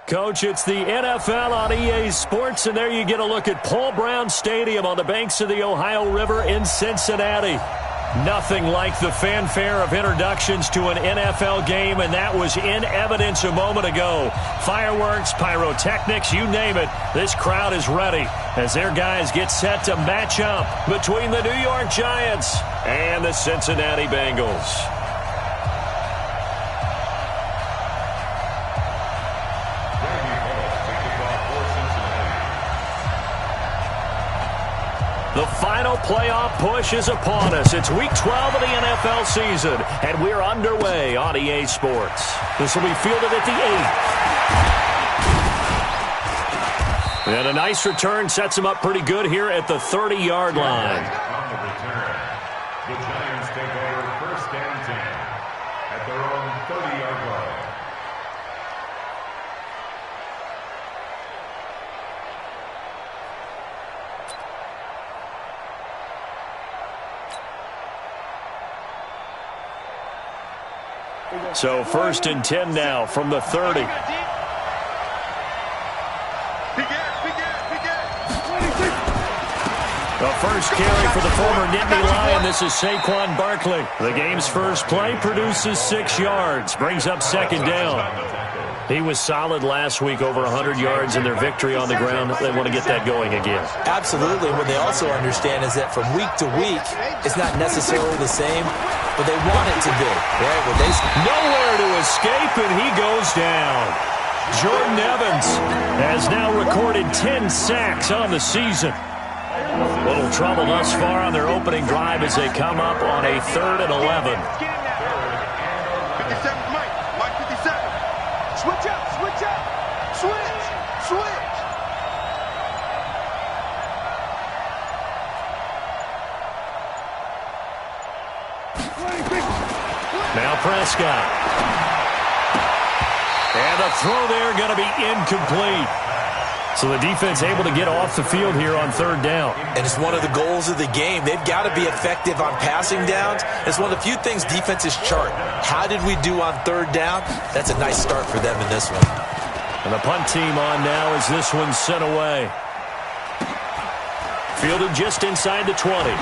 Coach, it's the NFL on EA Sports, and there you get a look at Paul Brown Stadium on the banks of the Ohio River in Cincinnati. Nothing like the fanfare of introductions to an NFL game, and that was in evidence a moment ago. Fireworks, pyrotechnics, you name it. This crowd is ready as their guys get set to match up between the New York Giants and the Cincinnati Bengals. The final playoff push is upon us. It's Week 12 of the NFL season, and we're underway on EA Sports. This will be fielded at the 8. And a nice return sets him up pretty good here at the 30-yard line. On the return, the Giants take over first and 10 at their own 30-yard line. So first and 10 now from the 30. The first carry for the former Nittany Lion. This is Saquon Barkley. The game's first play produces 6 yards. Brings up second down. He was solid last week, over 100 yards in their victory on the ground. They want to get that going again. Absolutely. What they also understand is that from week to week, it's not necessarily the same, but they want it to be. Right? Nowhere to escape, and he goes down. Jordan Evans has now recorded 10 sacks on the season. Little trouble thus far on their opening drive as they come up on a 3rd and 11. 57, Mike 57. Switch up, switch up. Switch, switch. Now Prescott. And the throw there going to be incomplete. So the defense able to get off the field here on 3rd down. And it's one of the goals of the game. They've got to be effective on passing downs. It's one of the few things defenses chart. How did we do on 3rd down? That's a nice start for them in this one. And the punt team on now as this one's sent away. Fielded just inside the 20.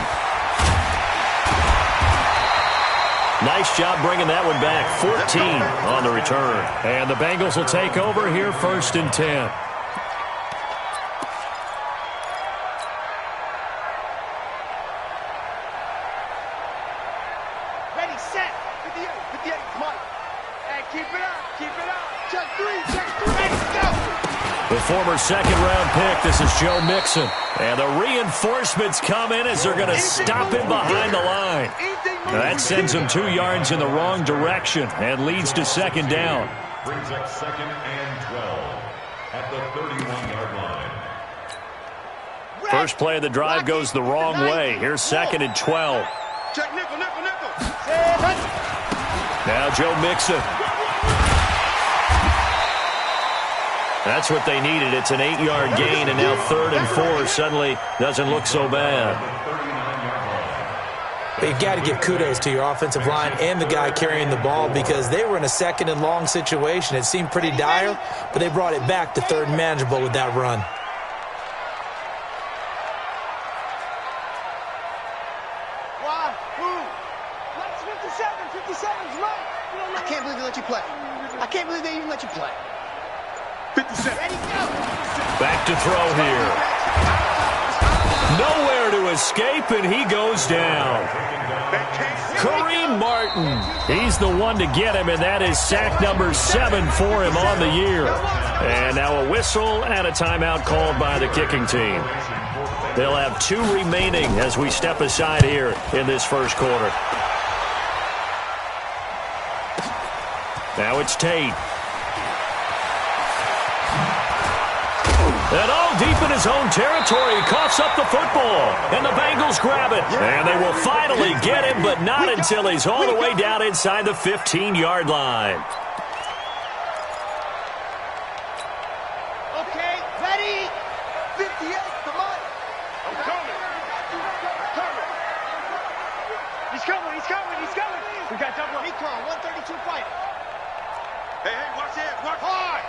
Nice job bringing that one back. 14 on the return. And the Bengals will take over here 1st and 10. The former second-round pick, this is Joe Mixon. And the reinforcements come in as they're going to stop him behind the line. Now that sends him 2 yards in the wrong direction and leads to second down. Brings up 2nd and 12 at the 31-yard line. First play of the drive goes the wrong way. Here's 2nd and 12. Check nickel, nickel, nickel. Now Joe Mixon. That's what they needed. It's an 8-yard gain, and now 3rd and 4 suddenly doesn't look so bad. You've got to give kudos to your offensive line and the guy carrying the ball because they were in a 2nd and long situation. It seemed pretty dire, but they brought it back to 3rd and manageable with that run. I can't believe they let you play. I can't believe they even let you play. 57. Back to throw here. Nowhere to escape, and he goes down. Kareem Martin. He's the one to get him, and that is sack number 7 for him on the year. And now a whistle and a timeout called by the kicking team. They'll have 2 remaining as we step aside here in this first quarter. Now it's Tate. And deep in his own territory, he coughs up the football. And the Bengals grab it. And they will finally get him, but not until he's all the way down inside the 15-yard line. Okay, ready? 58, come on. I'm coming. He's coming. We got double. Recon, 132 fighter. Hey, watch it. Watch hard.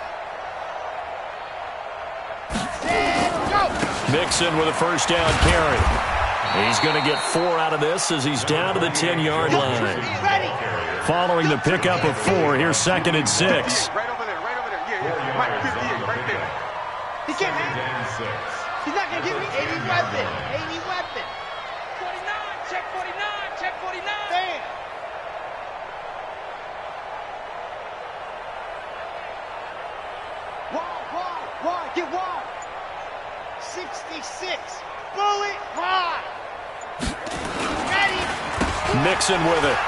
Mixon with a first down carry. He's going to get 4 out of this as he's down to the 10-yard line. Following the pickup of 4, here's 2nd and 6. Right over there. Yeah. Mike, 58, right there. He can't have it. He's not going to give me any weapon. 49, check 49. Damn. Wide, get wide. 66. Bullet high. Ready. Mixon with it.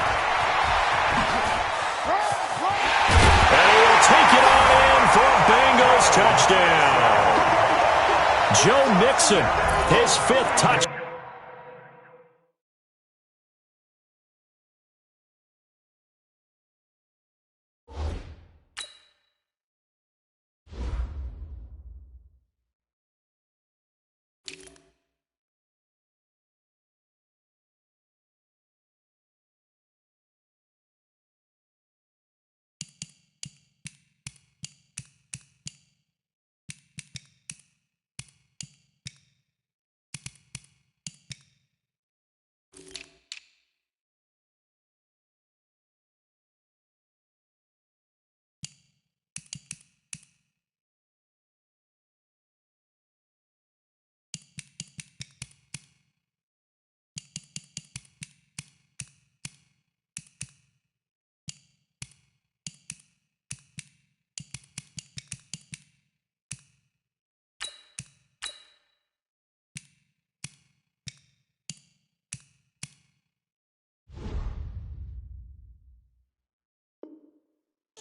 And he'll take it on in for a Bengals touchdown. Joe Mixon, his 5th touchdown.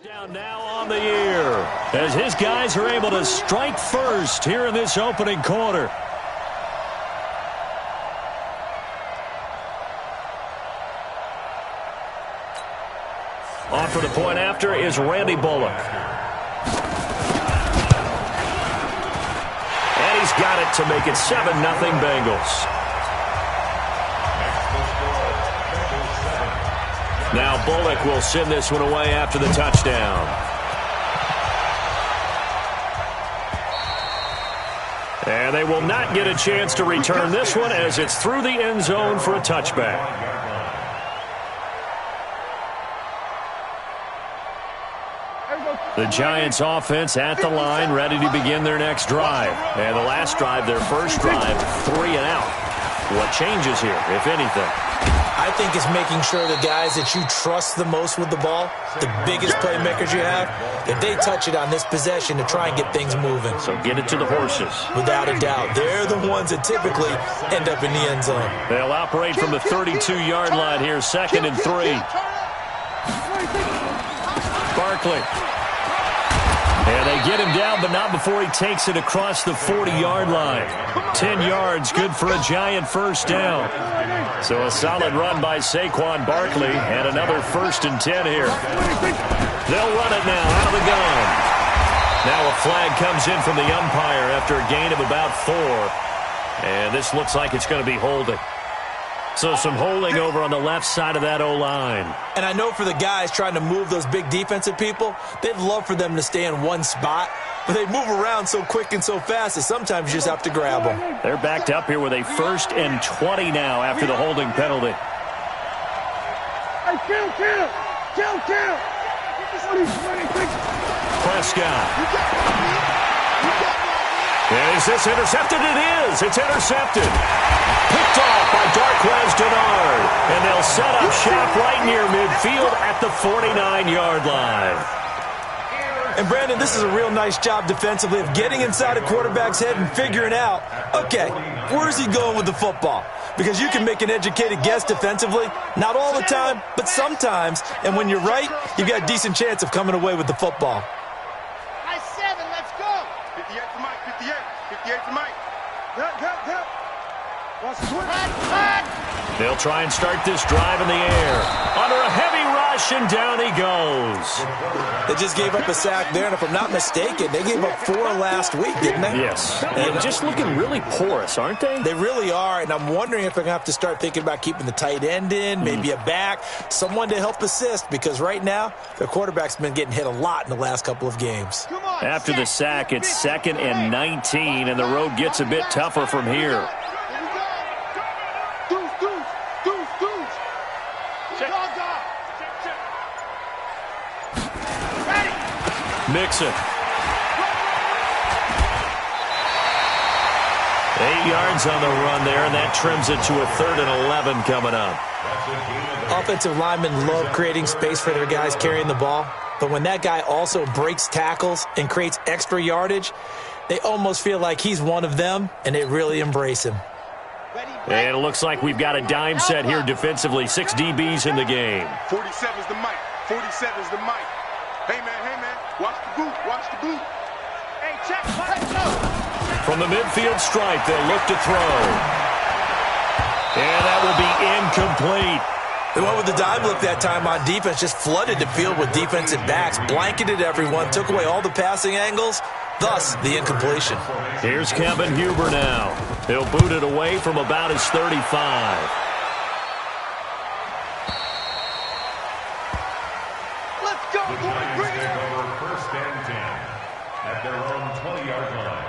Down now on the year as his guys are able to strike first here in this opening quarter. On for the point after is Randy Bullock. And he's got it to make it 7-0 Bengals. Now Bullock will send this one away after the touchdown. And they will not get a chance to return this one as it's through the end zone for a touchback. The Giants offense at the line, ready to begin their next drive. And the last drive, their first drive, 3 and out. What changes here, if anything? I think it's making sure the guys that you trust the most with the ball, the biggest playmakers you have, that they touch it on this possession to try and get things moving. So get it to the horses. Without a doubt. They're the ones that typically end up in the end zone. They'll operate from the 32-yard line here, 2nd and 3. Barkley. And they get him down, but not before he takes it across the 40-yard line. 10 yards, good for a Giant first down. So a solid run by Saquon Barkley, and another 1st and 10 here. They'll run it now out of the gun. Now a flag comes in from the umpire after a gain of about 4. And this looks like it's going to be holding. So some holding over on the left side of that O-line. And I know for the guys trying to move those big defensive people, they'd love for them to stay in one spot. But they move around so quick and so fast that sometimes you just have to grab them. They're backed up here with a 1st and 20 now after the holding penalty. Kill. Prescott. Is this intercepted? It is. It's intercepted. Picked off by Darquez Dennard. And they'll set up shop right near midfield at the 49-yard line. And, Brandon, this is a real nice job defensively of getting inside a quarterback's head and figuring out, okay, where's he going with the football? Because you can make an educated guess defensively, not all the time, but sometimes. And when you're right, you've got a decent chance of coming away with the football. High 7, let's go. 58 for Mike, 58 for Mike. Help. Hot. They'll try and start this drive in the air. Under a heavy rush, and down he goes. They just gave up a sack there, and if I'm not mistaken, they gave up 4 last week, didn't they? Yes. And just looking really porous, aren't they? They really are, and I'm wondering if they're going to have to start thinking about keeping the tight end in, maybe a back, someone to help assist, because right now, their quarterback's been getting hit a lot in the last couple of games. After the sack, it's 2nd and 19, and the road gets a bit tougher from here. Mixon. 8 yards on the run there, and that trims it to a 3rd and 11 coming up. Offensive linemen love creating space for their guys carrying the ball, but when that guy also breaks tackles and creates extra yardage, they almost feel like he's one of them, and they really embrace him. And it looks like we've got a dime set here defensively. 6 DBs in the game. 47's the mic. 47's the mic. Hey, man. Watch the boot. Watch the boot. Hey, check. From the midfield stripe, they'll look to throw. And that will be incomplete. They went with the dive look that time on defense, just flooded the field with defensive backs, blanketed everyone, took away all the passing angles, thus the incompletion. Here's Kevin Huber now. He'll boot it away from about his 35. Let's go, boy. Bring it on. 1st and 10 at their own 20-yard line.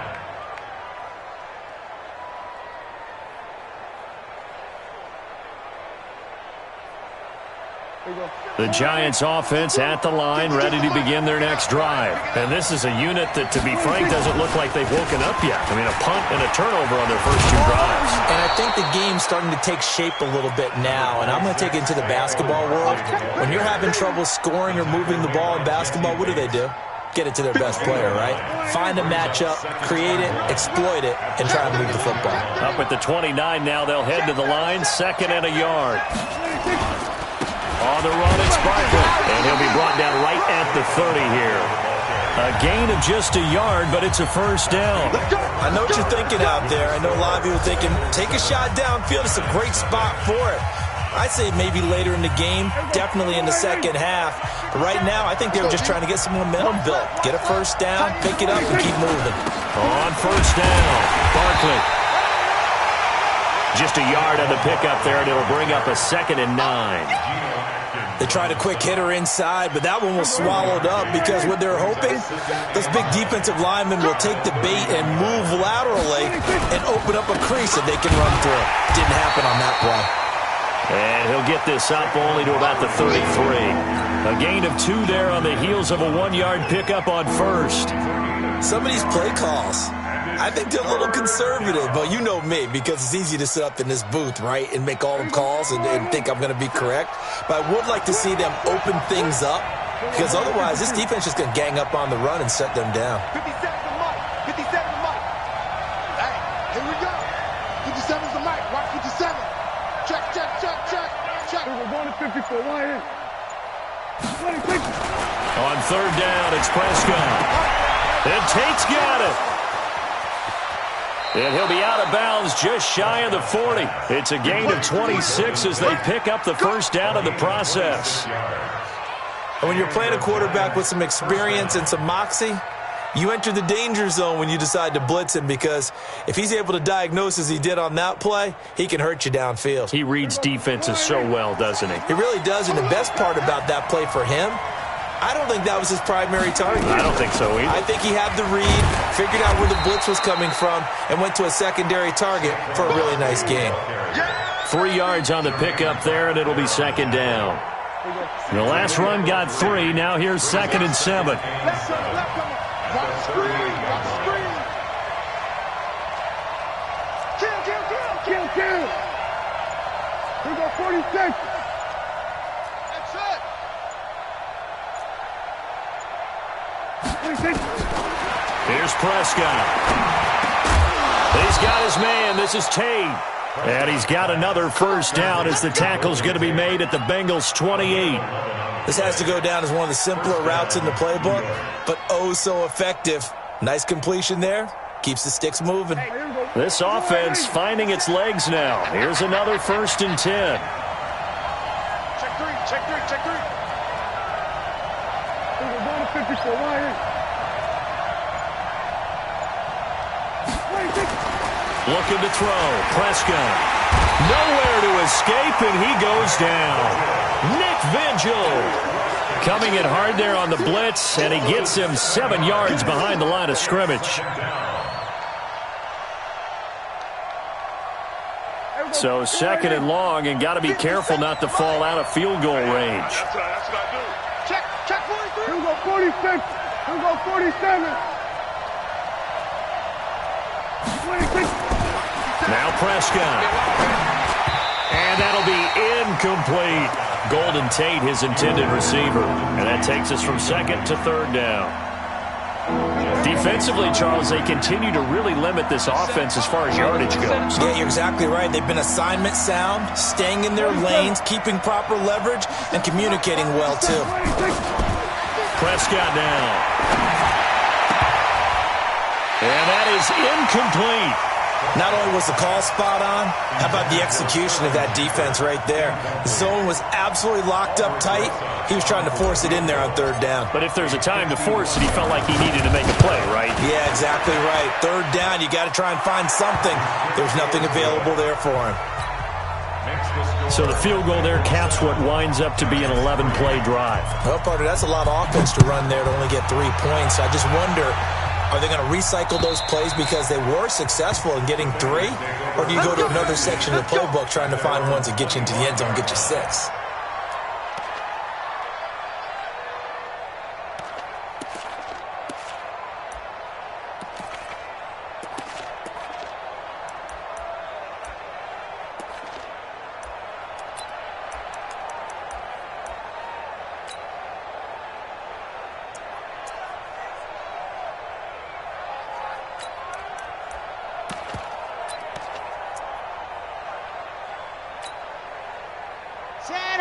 The Giants offense at the line, ready to begin their next drive. And this is a unit that, to be frank, doesn't look like they've woken up yet. I mean, a punt and a turnover on their first 2 drives. And I think the game's starting to take shape a little bit now, and I'm going to take it into the basketball world. When you're having trouble scoring or moving the ball in basketball, what do? Get it to their best player, right? Find a matchup, create it, exploit it, and try to move the football. Up at the 29 now, they'll head to the line, 2nd and a yard. On the run, it's Barkley, and he'll be brought down right at the 30 here. A gain of just a yard, but it's a first down. I know what you're thinking out there. I know a lot of people are thinking, take a shot downfield. It's a great spot for it. I'd say maybe later in the game, definitely in the second half. But right now, I think they were just trying to get some momentum built. Get a first down, pick it up, and keep moving. On first down, Barkley. Just a yard on the pickup there, and it'll bring up a 2nd and 9. They tried a quick hitter inside, but that one was swallowed up because what they're hoping, this big defensive lineman will take the bait and move laterally and open up a crease that they can run through. Didn't happen on that play. And he'll get this up only to about the 33. A gain of 2 there on the heels of a 1-yard pickup on first. Some of these play calls, I think they're a little conservative, but you know me, because it's easy to sit up in this booth, right, and make all the calls and think I'm going to be correct. But I would like to see them open things up, because otherwise this defense is going to gang up on the run and shut them down. 57's the mic. 57's the mic. Hey, here we go. 57's the mic. Watch 57. Check. We're going to 54. Why in? On 3rd down, it's Prescott. And Tate's got it. And he'll be out of bounds just shy of the 40. It's a gain of 26 as they pick up the first down in the process. And when you're playing a quarterback with some experience and some moxie, you enter the danger zone when you decide to blitz him, because if he's able to diagnose as he did on that play, he can hurt you downfield. He reads defenses so well, doesn't he? He really does, and the best part about that play for him, I don't think that was his primary target. I don't think so either. I think he had the read, figured out where the blitz was coming from, and went to a secondary target for a really nice gain. 3 yards on the pickup there, and it'll be 2nd down. The last run got 3. Now here's 2nd and 7. Watch screen. Kill. We got 46. That's it. Here's Prescott. He's got his man. This is Tate. And he's got another first down as the tackle's going to be made at the Bengals' 28. This has to go down as one of the simpler routes in the playbook, but oh so effective. Nice completion there, Keeps the sticks moving. This offense finding its legs now. Here's another 1st and 10. Check three, check three, check three. We're going to 50, so why here? Looking to throw. Prescott. Nowhere to escape, and he goes down. Nick Vigil coming in hard there on the blitz, and he gets him 7 yards behind the line of scrimmage. So 2nd and long, and got to be careful not to fall out of field goal range. That's what I do. Check 43. Here we go 46. Here we go 47. 26. Now Prescott. And that'll be incomplete. Golden Tate, his intended receiver. And that takes us from 2nd to 3rd down. Defensively, Charles, they continue to really limit this offense as far as yardage goes. Yeah, you're exactly right. They've been assignment sound, staying in their lanes, keeping proper leverage, and communicating well, too. Prescott now. And that is incomplete. Not only was the call spot on, how about the execution of that defense right there? The zone was absolutely locked up tight. He was trying to force it in there on 3rd down. But if there's a time to force it, he felt like he needed to make a play, right? Yeah, exactly right. 3rd down, you got to try and find something. There's nothing available there for him. So the field goal there caps what winds up to be an 11-play drive. Well, partner, that's a lot of offense to run there to only get 3 points. I just wonder, are they going to recycle those plays because they were successful in getting 3? Or do you go to another section of the playbook trying to find ones that get you into the end zone and get you 6?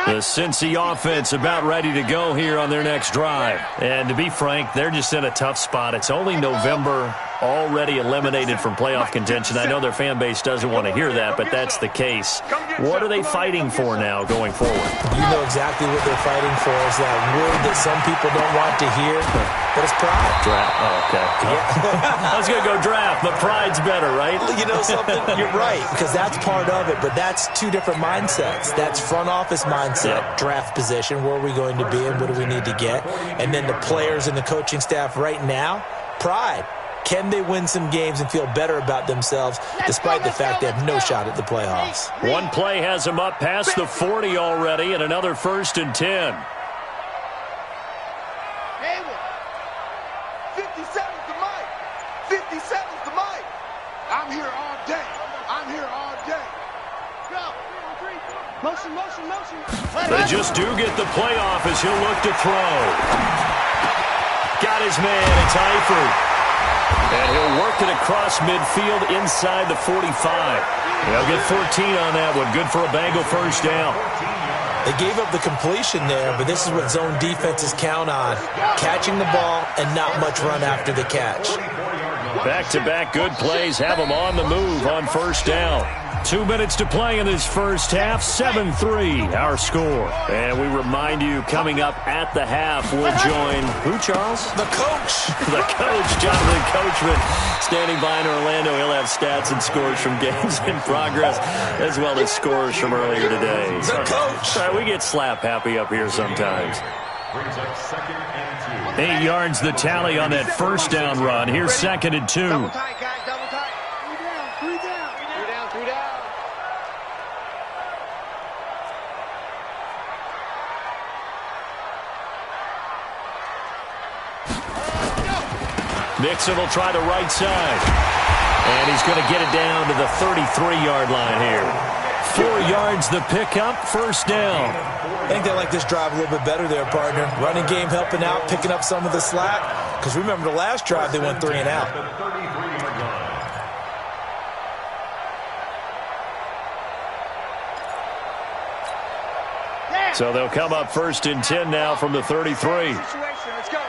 The Cincy offense about ready to go here on their next drive. And to be frank, they're just in a tough spot. It's only November, already eliminated from playoff contention. I know their fan base doesn't want to hear that, but that's the case. What are they fighting for now going forward? You know exactly what they're fighting for. Is that word that some people don't want to hear, but it's pride. Draft. Oh, okay. Yeah. I was going to go draft, but pride's better, right? You know something? You're right, because that's part of it, but that's 2 different mindsets. That's front office mindset, draft position, where are we going to be and what do we need to get? And then the players and the coaching staff right now, pride. Can they win some games and feel better about themselves despite the fact they have no shot at the playoffs? One play has them up past the 40 already, and another 1st and 10. 57's the mic. 57's the mic. I'm here all day. I'm here all day. Go. Motion, motion, motion. They just do get the playoff as he'll look to throw. Got his man. It's Eifert. And he'll work it across midfield inside the 45. He'll get 14 on that one. Good for a Bengal 1st down. They gave up the completion there, but this is what zone defenses count on. Catching the ball and not much run after the catch. Back-to-back good plays have them on the move on 1st down. 2 minutes to play in this first half. 7-3 our score. And we remind you, coming up at the half, we'll join who, Charles? The coach. The coach, Jonathan Coachman, standing by in Orlando. He'll have stats and scores from games in progress, as well as scores from earlier today. The coach. Sorry, we get slap happy up here sometimes. Brings up 2nd and 2. 8 yards the tally on that 1st down run. Here's 2nd and 2. Double tight, guys, double tight. 3 down, 3 down. 3 down, 3 down. Mixon will try the right side. And he's going to get it down to the 33-yard line here. 4 yards the pickup, 1st down. I think they like this drive a little bit better there, partner. Running game helping out, picking up some of the slack. Because remember the last drive, they went 3 and out. So they'll come up 1st and 10 now from the 33. Let's go.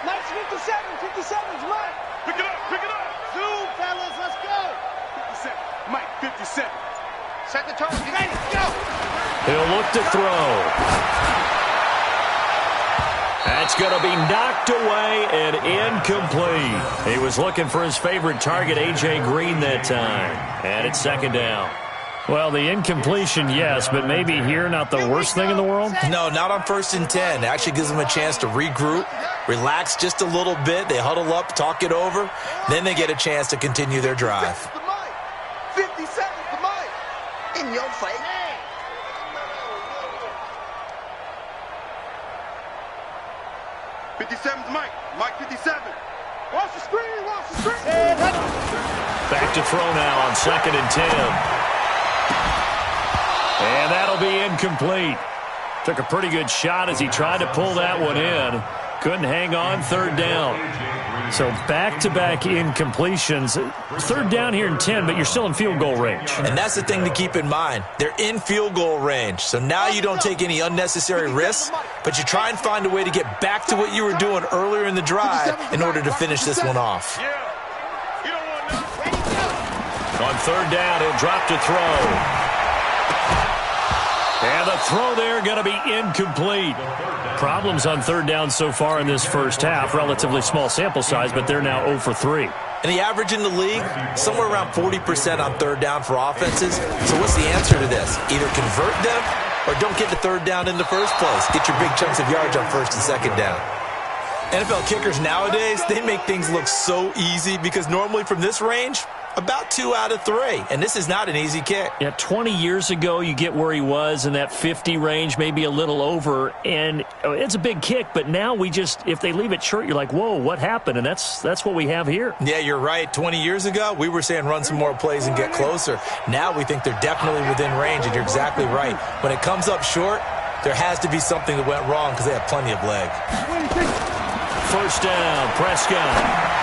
Let's get the 57's Mike. Pick it up, pick it up. Zoom, fellas, let's go. 57. Mike, 57. Set the tone. You ready? Go. He'll look to throw. That's going to be knocked away and incomplete. He was looking for his favorite target, A.J. Green, that time. And it's second down. Well, the incompletion, yes, but maybe here not the worst thing in the world? No, not on 1st and 10. It actually gives them a chance to regroup, relax just a little bit. They huddle up, talk it over. Then they get a chance to continue their drive. 57's the Mike. In your face. 57's Mike. Mike 57. Watch the screen, watch the screen. Back to throw now on 2nd and 10. And that'll be incomplete. Took a pretty good shot as he tried to pull that one in. Couldn't hang on, 3rd down. So back-to-back incompletions. 3rd down here in 10, but you're still in field goal range. And that's the thing to keep in mind. They're in field goal range. So now you don't take any unnecessary risks, but you try and find a way to get back to what you were doing earlier in the drive in order to finish this one off. On 3rd down, he'll drop to throw. And the throw there going to be incomplete. Problems on 3rd down so far in this first half. Relatively small sample size, but they're now 0 for 3. And the average in the league, somewhere around 40% on 3rd down for offenses. So what's the answer to this? Either convert them or don't get to 3rd down in the first place. Get your big chunks of yards on 1st and 2nd down. NFL kickers nowadays, they make things look so easy because normally from this range, about 2 out of 3. And this is not an easy kick. Yeah, 20 years ago, you get where he was in that 50 range, maybe a little over. And it's a big kick, but now if they leave it short, you're like, whoa, what happened? And that's what we have here. Yeah, you're right. 20 years ago, we were saying run some more plays and get closer. Now we think they're definitely within range, and you're exactly right. When it comes up short, there has to be something that went wrong because they have plenty of leg. 1st down, Prescott.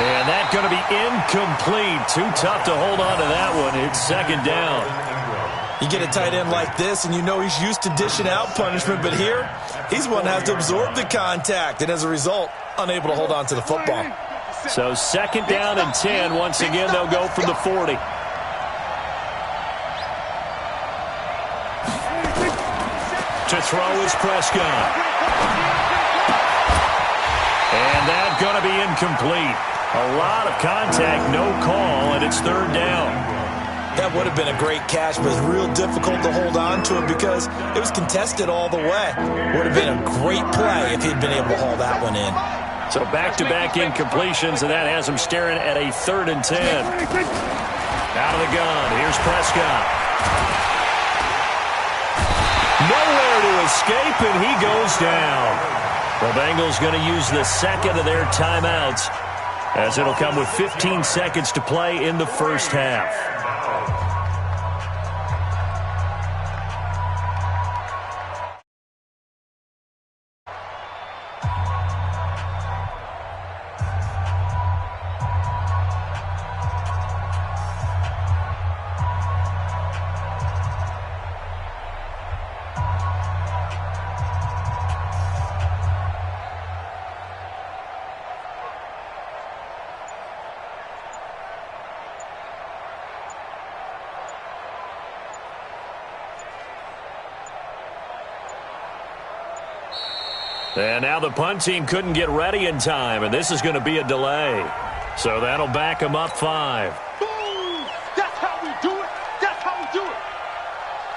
And that's going to be incomplete. Too tough to hold on to that one. It's 2nd down. You get a tight end like this, and you know he's used to dishing out punishment, but here, he's one that has to absorb the contact, and as a result, unable to hold on to the football. So 2nd down and 10. Once again, they'll go from the 40. To throw is Prescott. And that's going to be incomplete. A lot of contact, no call, and it's 3rd down. That would have been a great catch, but it's real difficult to hold on to it because it was contested all the way. Would have been a great play if he'd been able to haul that one in. So back-to-back incompletions, and that has him staring at a 3rd and 10. Out of the gun, here's Prescott. Nowhere to escape, and he goes down. The Bengals going to use the 2nd of their timeouts, as it'll come with 15 seconds to play in the first half. And now the punt team couldn't get ready in time, and this is going to be a delay. So that'll back them up 5. Boom! That's how we do it. That's how we do it.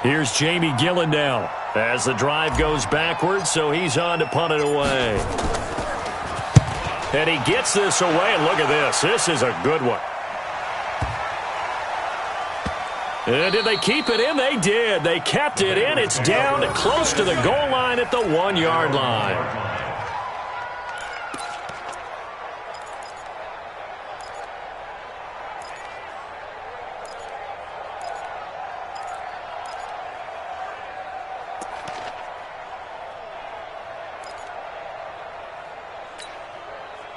Here's Jamie Gillen now as the drive goes backwards, so he's on to punt it away. And he gets this away, and look at this. This is a good one. And did they keep it in? They did. They kept it in. It's down close to the goal line at the 1-yard line.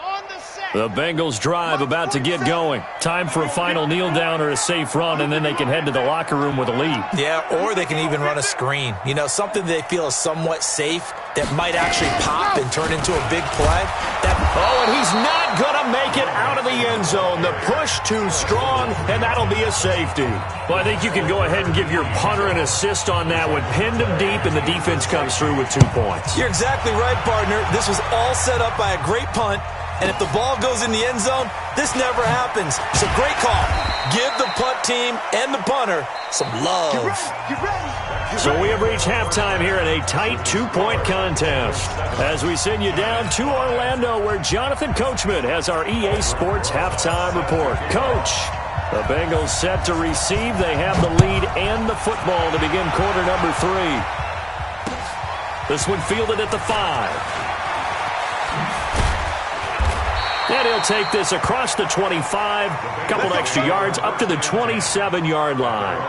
On the 2nd. The Bengals drive about to get going. Time for a final kneel down or a safe run, and then they can head to the locker room with a lead. Yeah, or they can even run a screen. You know, something they feel is somewhat safe that might actually pop and turn into a big play. Oh, and he's not going to make it out of the end zone. The push too strong, and that'll be a safety. Well, I think you can go ahead and give your punter an assist on that one. Pinned him deep, and the defense comes through with 2 points. You're exactly right, partner. This was all set up by a great punt. And if the ball goes in the end zone, this never happens. So great call. Give the punt team and the punter some love. Get ready. So we have reached halftime here in a tight 2-point contest. As we send you down to Orlando, where Jonathan Coachman has our EA Sports halftime report. Coach, the Bengals set to receive. They have the lead and the football to begin quarter number 3. This one fielded at the 5. And he'll take this across the 25, couple extra yards, up to the 27-yard line.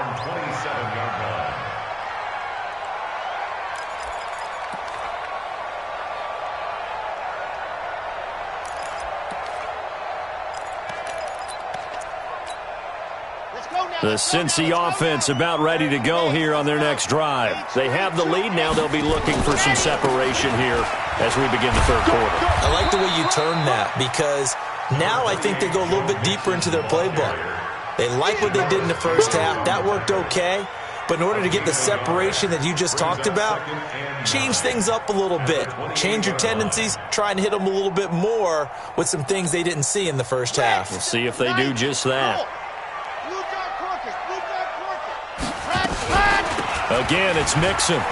The Cincy offense about ready to go here on their next drive. They have the lead. Now they'll be looking for some separation here as we begin the third quarter. I like the way you turn that because now I think they go a little bit deeper into their playbook. They like what they did in the first half. That worked okay. But in order to get the separation that you just talked about, change things up a little bit. Change your tendencies. Try and hit them a little bit more with some things they didn't see in the first half. We'll see if they do just that. Again, it's Mixon.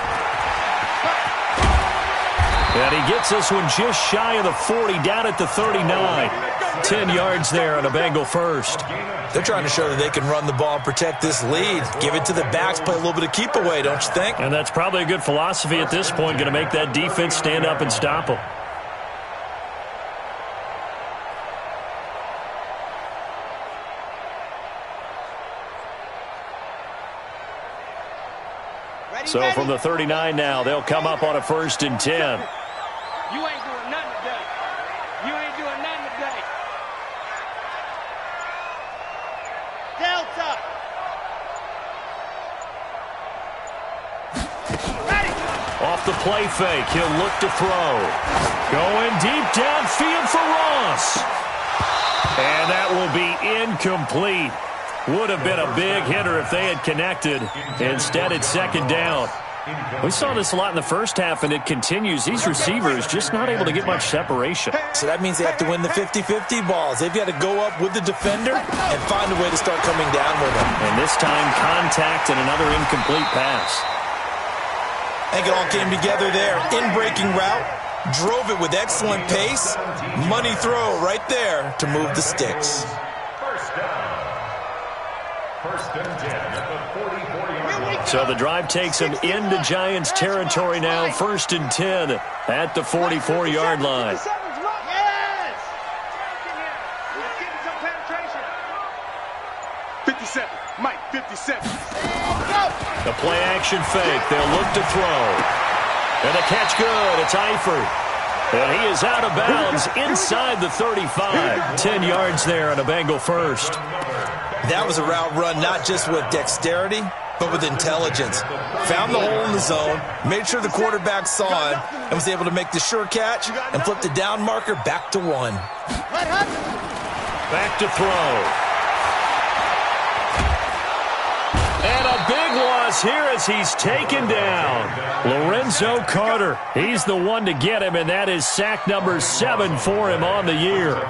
And he gets this one just shy of the 40, down at the 39. 10 yards there on a Bengal first. They're trying to show that they can run the ball and protect this lead. Give it to the backs, play a little bit of keep away, don't you think? And that's probably a good philosophy at this point, going to make that defense stand up and stop them. So from the 39 now, they'll come up on a 1st and 10. You ain't doing nothing today. You ain't doing nothing today. Delta. Ready. Off the play fake, he'll look to throw. Going deep downfield for Ross. And that will be incomplete. Would have been a big hitter if they had connected. Instead, it's 2nd down. We saw this a lot in the first half, and it continues. These receivers just not able to get much separation. So that means they have to win the 50-50 balls. They've got to go up with the defender and find a way to start coming down with them. And this time, contact and another incomplete pass. I think it all came together there. In-breaking route, drove it with excellent pace. Money throw right there to move the sticks. So the drive takes him into Giants territory now. 1st and 10 at the 44-yard line. Yes. Let's get some penetration. 57. Mike, 57. The play action fake. They'll look to throw. And the catch good. It's Eifert. And he is out of bounds inside the 35. 10 yards there on a Bengal 1st. That was a route run not just with dexterity, but with intelligence. Found the hole in the zone, made sure the quarterback saw him, and was able to make the sure catch and flip the down marker back to 1. Back to throw. And a big loss here as he's taken down. Lorenzo Carter. He's the one to get him, and that is sack number 7 for him on the year.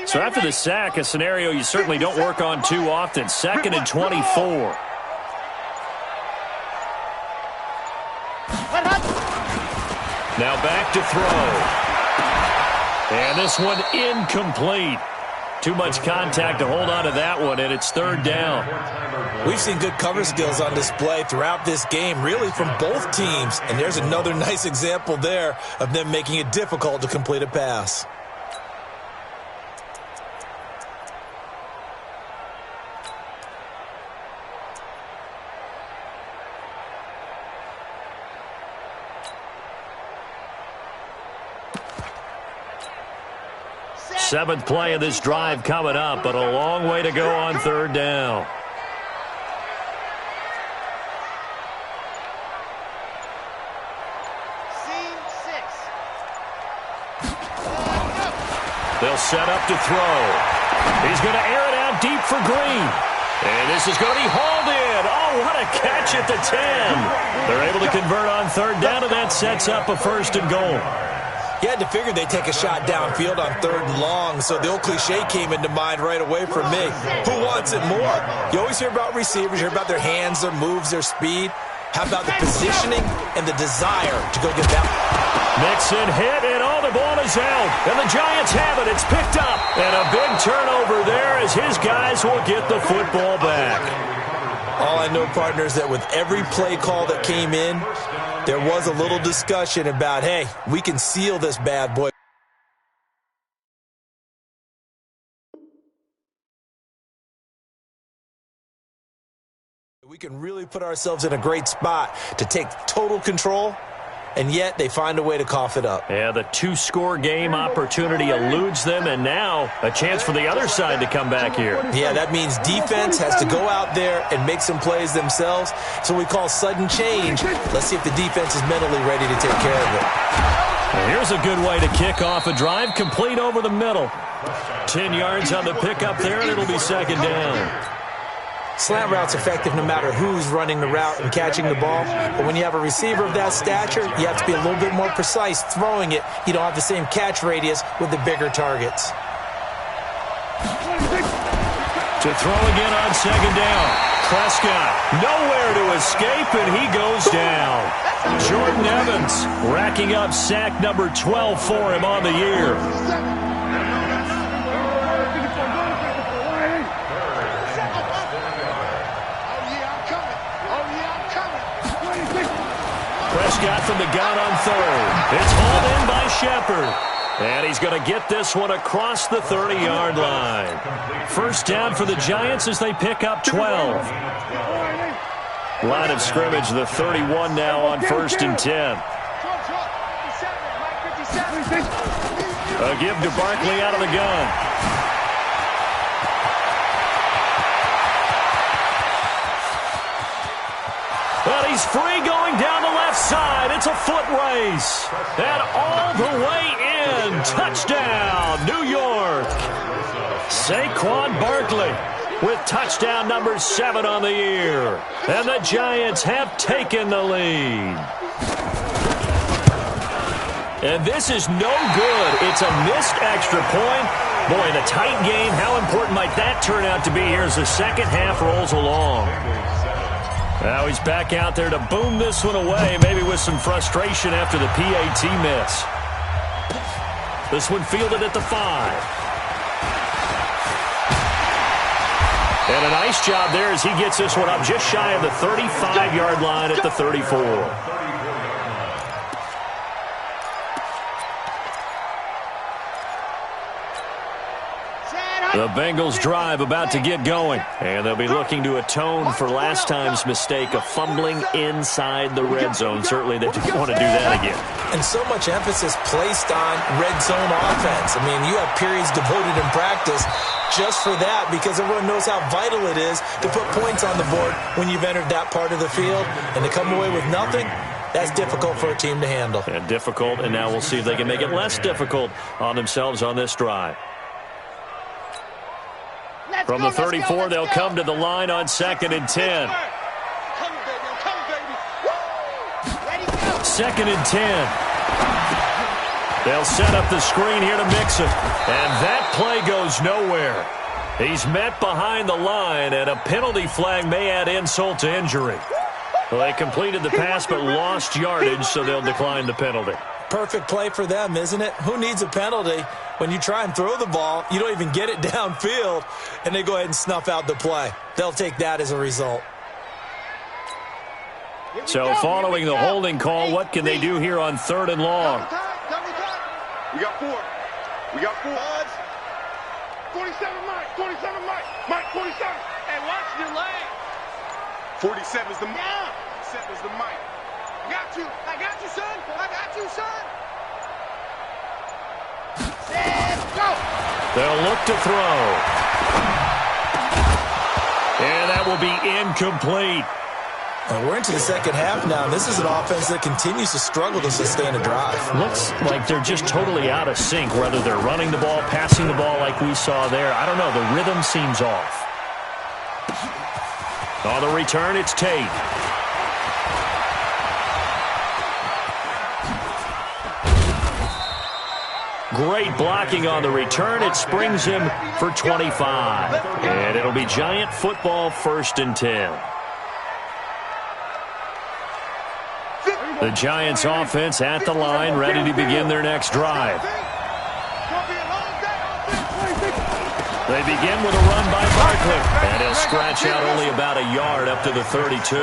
So after the sack, a scenario you certainly don't work on too often. 2nd and 24. Now back to throw. And this one incomplete. Too much contact to hold on to that one, and it's third down. We've seen good cover skills on display throughout this game, really from both teams. And there's another nice example there of them making it difficult to complete a pass. Seventh play of this drive coming up, but a long way to go on third down. They'll set up to throw. He's going to air it out deep for Green. And this is going to be hauled in. Oh, what a catch at the 10. They're able to convert on third down, and that sets up a first and goal. You had to figure they'd take a shot downfield on third and long, so the old cliche came into mind right away for me. Who wants it more? You always hear about receivers, you hear about their hands, their moves, their speed. How about the positioning and the desire to go get that? Mixon hit, and the ball is out. And the Giants have it. It's picked up. And a big turnover there as his guys will get the football back. All I know, partner, is that with every play call that came in, there was a little discussion about, hey, we can seal this bad boy. We can really put ourselves in a great spot to take total control, and yet they find a way to cough it up. Yeah, the two-score game opportunity eludes them, and now a chance for the other side to come back here. Yeah, that means defense has to go out there and make some plays themselves. So we call sudden change. Let's see if the defense is mentally ready to take care of it. Well, here's a good way to kick off a drive, complete over the middle. 10 yards on the pickup there, and it'll be second down. Slant route's effective no matter who's running the route and catching the ball. But when you have a receiver of that stature, you have to be a little bit more precise throwing it. You don't have the same catch radius with the bigger targets. To throw again on second down. Prescott nowhere to escape, and he goes down. Jordan Evans racking up sack number 12 for him on the year. Prescott from the gun on third. It's hauled in by Shepard. And he's going to get this one across the 30-yard line. First down for the Giants as they pick up 12. Line of scrimmage, the 31 now on first and 10. A give to Barkley out of the gun. Well, he's free going down the left side. It's a foot race. And all the way in. Touchdown, New York. Saquon Barkley with touchdown number 7 on the year. And the Giants have taken the lead. And this is no good. It's a missed extra point. Boy, in a tight game, how important might that turn out to be here as the second half rolls along? Now he's back out there to boom this one away, maybe with some frustration after the PAT miss. This one fielded at the 5. And a nice job there as he gets this one up just shy of the 35-yard line at the 34. The Bengals drive about to get going, and they'll be looking to atone for last time's mistake of fumbling inside the red zone. Certainly they don't want to do that again. And so much emphasis placed on red zone offense. I mean, you have periods devoted in practice just for that because everyone knows how vital it is to put points on the board when you've entered that part of the field. And to come away with nothing, that's difficult for a team to handle. And difficult, and now we'll see if they can make it less difficult on themselves on this drive. From the 34, they'll come to the line on second and 10. Second and 10. They'll set up the screen here to Mixon. And that play goes nowhere. He's met behind the line, and a penalty flag may add insult to injury. Well, they completed the pass but lost yardage, so they'll decline the penalty. perfect play for them, isn't it? Who needs a penalty when you try and throw the ball, you don't even get it downfield, and they go ahead and snuff out the play? They'll take that as a result. So following the holding call, what can they do here on 3rd and long? We got 4. We got 4. 47, Mike. 47, Mike. Mike, 47. Hey, watch your leg. 47 is the Mike. 47 is the Mike. I got you, son. I got you, son. Let's go. They'll look to throw. And that will be incomplete. And we're into the second half now, and this is an offense that continues to struggle to sustain a drive. Looks like they're just totally out of sync, whether they're running the ball, passing the ball like we saw there. I don't know. The rhythm seems off. On the return, it's Tate. Great blocking on the return. It springs him for 25. And it'll be Giant football, 1st and 10. The Giants offense at the line, ready to begin their next drive. They begin with a run by Barkley. And he'll scratch out only about a yard up to the 32.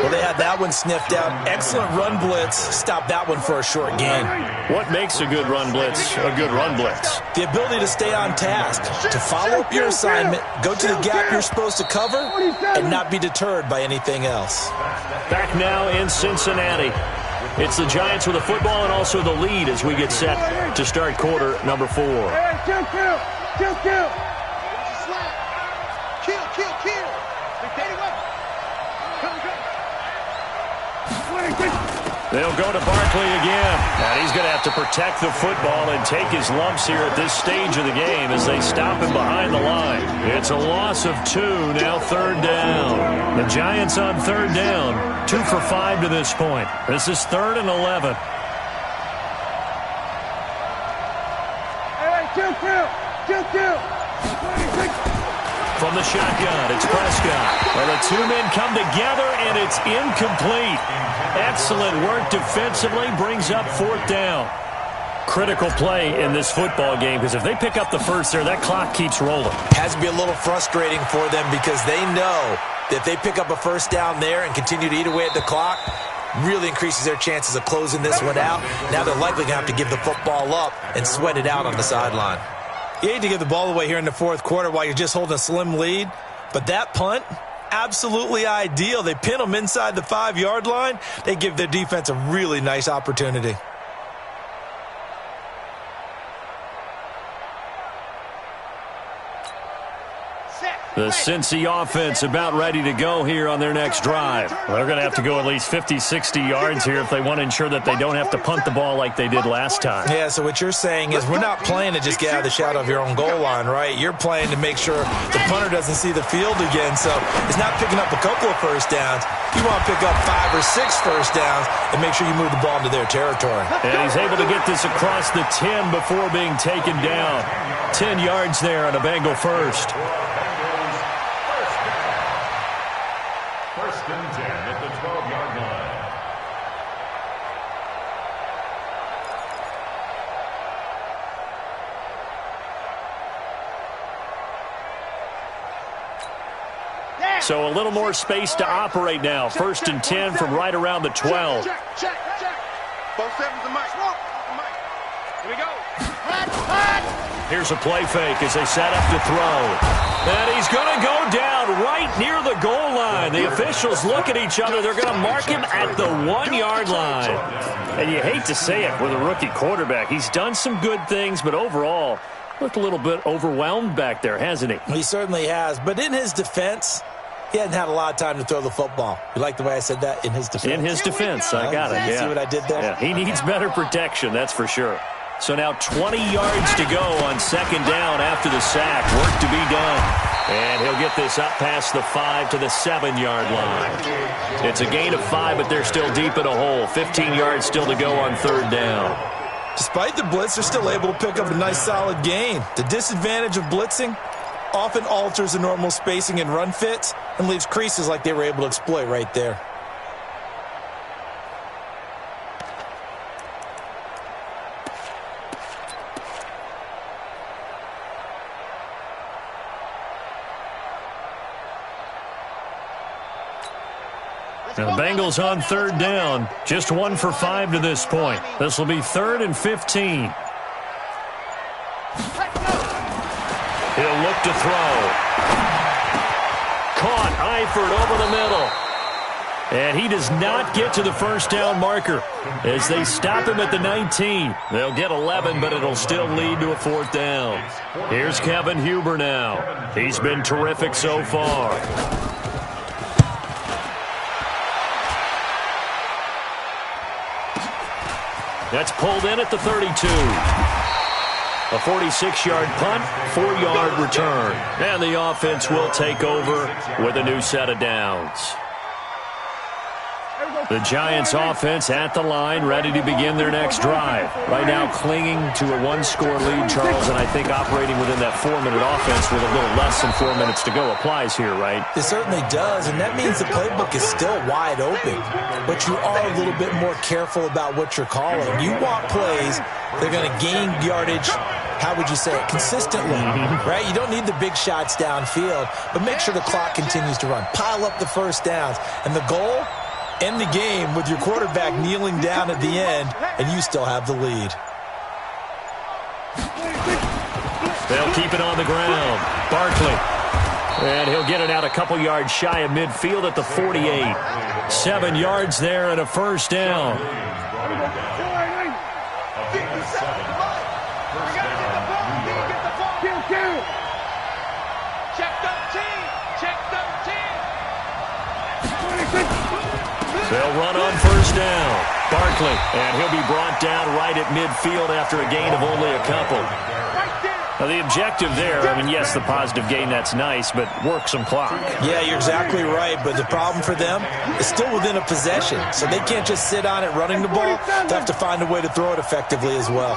Well, they had that one sniffed out. Excellent run blitz. Stop that one for a short gain. What makes a good run blitz a good run blitz? The ability to stay on task, to follow up your assignment, go to the gap you're supposed to cover, and not be deterred by anything else. Back now in Cincinnati. It's the Giants with the football and also the lead as we get set to start quarter number 4. Hey, kill. Kill. They'll go to Barkley again. And he's going to have to protect the football and take his lumps here at this stage of the game as they stop him behind the line. It's a loss of 2, now 3rd down. The Giants on 3rd down, 2 for 5 to this point. This is 3rd and 11. Hey, kill. From the shotgun, it's Prescott. Well, the 2 men come together, and it's incomplete. Excellent work defensively, brings up 4th down. Critical play in this football game, because if they pick up the first there, that clock keeps rolling. Has to be a little frustrating for them because they know that if they pick up a first down there and continue to eat away at the clock, really increases their chances of closing this one out. Now they're likely going to have to give the football up and sweat it out on the sideline. You hate to give the ball away here in the 4th quarter while you're just holding a slim lead, but that punt, absolutely ideal. They pin them inside the 5-yard line. They give their defense a really nice opportunity. The Cincy offense about ready to go here on their next drive. They're going to have to go at least 50, 60 yards here if they want to ensure that they don't have to punt the ball like they did last time. Yeah, so what you're saying is we're not playing to just get out of the shadow of your own goal line, right? You're playing to make sure the punter doesn't see the field again. So it's not picking up a couple of first downs. You want to pick up 5 or 6 first downs and make sure you move the ball into their territory. And he's able to get this across the 10 before being taken down. 10 yards there on a Bengal first. 1st and 10 at the 12-yard line. So a little more space to operate now. 1st and 10 from right around the 12. Check. Both 7s and Mike. Here we go. Here's a play fake as they set up to throw. And he's going to go down right near the goal line. The officials look at each other. They're going to mark him at the 1-yard line. And you hate to say it with a rookie quarterback. He's done some good things, but overall, looked a little bit overwhelmed back there, hasn't he? He certainly has. But in his defense, he hadn't had a lot of time to throw the football. You like the way I said that? In his defense? In his defense. I got it, yeah. See what I did there? Yeah, he needs better protection, that's for sure. So now 20 yards to go on 2nd down after the sack. Work to be done. And he'll get this up past the 5 to the 7-yard line. It's a gain of 5, but they're still deep in a hole. 15 yards still to go on 3rd down. Despite the blitz, they're still able to pick up a nice solid gain. The disadvantage of blitzing often alters the normal spacing and run fits and leaves creases like they were able to exploit right there. And the Bengals on third down. Just 1 for 5 to this point. This will be 3rd and 15. He'll look to throw. Caught Eifert over the middle. And he does not get to the first down marker as they stop him at the 19. They'll get 11, but it'll still lead to a 4th down. Here's Kevin Huber now. He's been terrific so far. That's pulled in at the 32. A 46-yard punt, 4-yard return. And the offense will take over with a new set of downs. The Giants offense at the line, ready to begin their next drive. Right now clinging to a 1-score lead, Charles, and I think operating within that 4-minute offense with a little less than 4 minutes to go applies here, right? It certainly does, and that means the playbook is still wide open. But you are a little bit more careful about what you're calling. You want plays that are going to gain yardage, how would you say it, consistently, right? You don't need the big shots downfield, but make sure the clock continues to run. Pile up the first downs, and the goal, end the game with your quarterback kneeling down at the end, and you still have the lead. They'll keep it on the ground. Barkley. And he'll get it out a couple yards shy of midfield at the 48. 7 yards there and a first down. They'll run on first down. Barkley, and he'll be brought down right at midfield after a gain of only a couple. Now, the objective there, I mean, yes, the positive gain, that's nice, but work some clock. Yeah, you're exactly right, but the problem for them is still within a possession, so they can't just sit on it running the ball. They have to find a way to throw it effectively as well.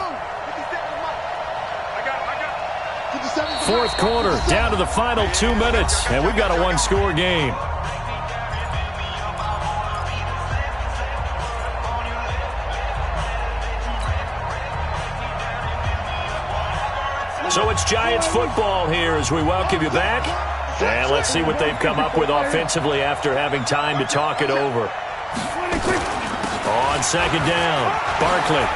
4th quarter, down to the final 2 minutes, and we've got a 1-score game. So it's Giants football here as we welcome you back. And let's see what they've come up with offensively after having time to talk it over. On second down, Barkley.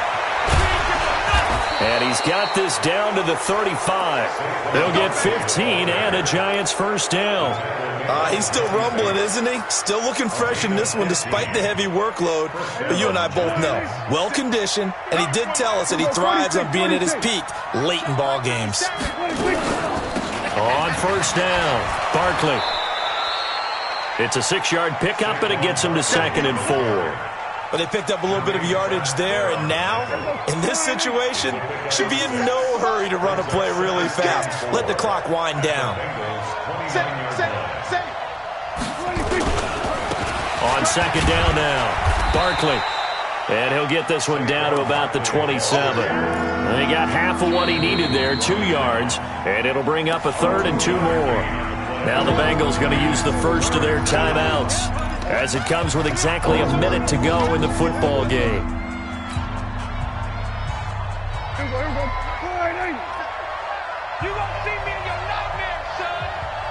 And he's got this down to the 35. They'll get 15 and a Giants first down. He's still rumbling, isn't he? Still looking fresh in this one despite the heavy workload. But you and I both know, well-conditioned, and he did tell us that he thrives on being at his peak late in ball games. On first down, Barkley. It's a 6-yard pickup, and it gets him to 2nd and 4. But they picked up a little bit of yardage there, and now, in this situation, should be in no hurry to run a play really fast. Let the clock wind down. On second down now, Barkley. And he'll get this one down to about the 27. And he got half of what he needed there, 2 yards, and it'll bring up a 3rd and 2 more. Now the Bengals going to use the first of their timeouts, as it comes with exactly a minute to go in the football game. You gonna see me in your nightmare, son.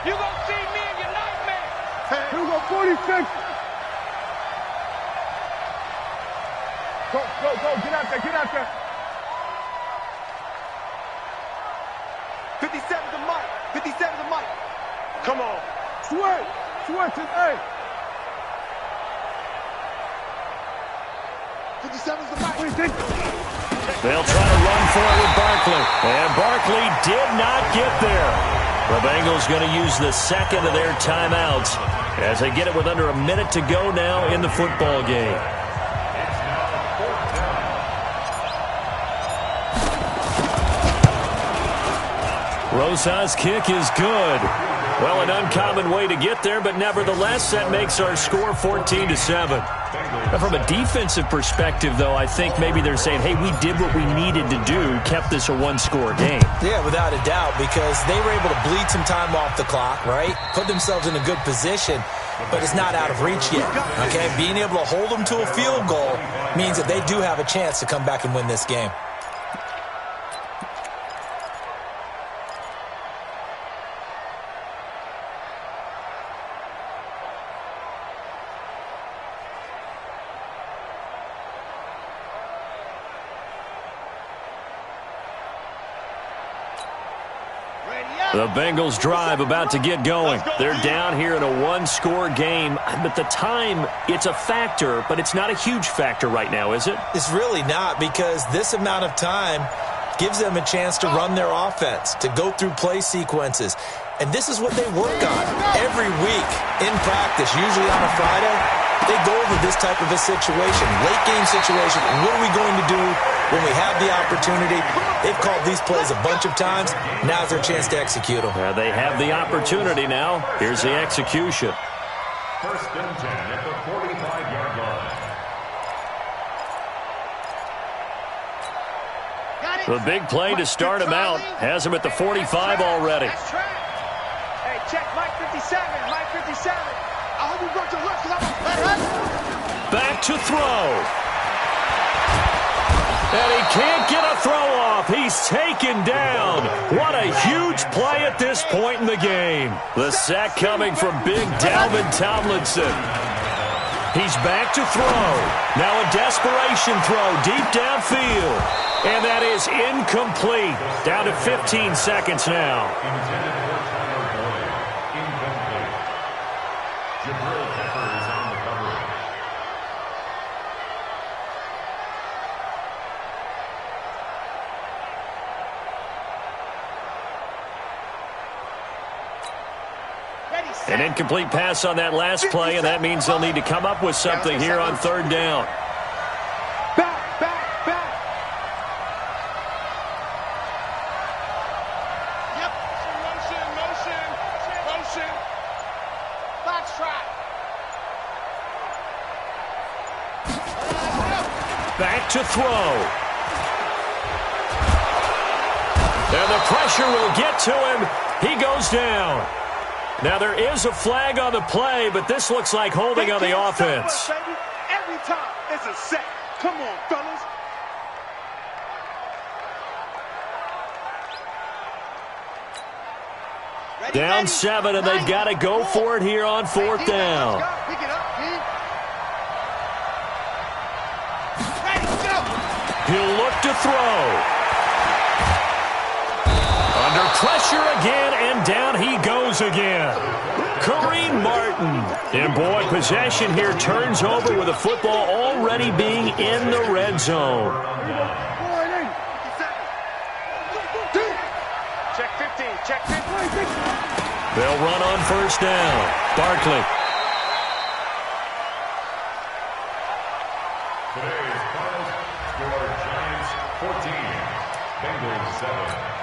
You gonna see me in your nightmare. Here we go, 46. Go, get out there. 57's the mic. 57's the mic. Come on. Switch it, hey. 57's the mic. They'll try to run for it with Barkley. And Barkley did not get there. The Bengals going to use the second of their timeouts as they get it with under a minute to go now in the football game. Rosa's kick is good. Well, an uncommon way to get there, but nevertheless, that makes our score 14-7. Now, from a defensive perspective, though, I think maybe they're saying, hey, we did what we needed to do, kept this a 1-score game. Yeah, without a doubt, because they were able to bleed some time off the clock, right? Put themselves in a good position, but it's not out of reach yet, okay? Being able to hold them to a field goal means that they do have a chance to come back and win this game. The Bengals drive about to get going. They're down here in a one-score game, but the time, it's a factor, but it's not a huge factor right now, is it? It's really not, because this amount of time gives them a chance to run their offense, to go through play sequences. And this is what they work on every week in practice, usually on a Friday. They go over this type of a situation, late game situation. What are we going to do when we have the opportunity? They've called these plays a bunch of times. Now's their chance to execute them. They have the opportunity now. Here's the execution. First and 10 at the 45-yard line. The big play to start him out has him at the 45 already. Hey, check Mike 57, Mike 57. I hope you brought your luck, because I'm back to throw. And he can't get a throw off. He's taken down. What a huge play at this point in the game. The sack coming from big Dalvin Tomlinson. He's back to throw. Now a desperation throw deep downfield. And that is incomplete. Down to 15 seconds now. Intended for Tyler Boyd. Incomplete. Jabril Peppers on the coverage. An incomplete pass on that last play, and that means they'll need to come up with something here on third down. Back. Yep. Motion. Box trap. Back to throw. And the pressure will get to him. He goes down. Now, there is a flag on the play, but this looks like holding on the offense. Every time it's a sack. Come on, fellas. Down 7, and they've got to go for it here on fourth down. Pick it up, D. He'll look to throw. Under pressure again, and down he goes again. Kareem Martin. And boy, possession here turns over with the football already being in the red zone. Check 15. They'll run on first down. Barkley. Today's final score: Giants 14, Bengals 7.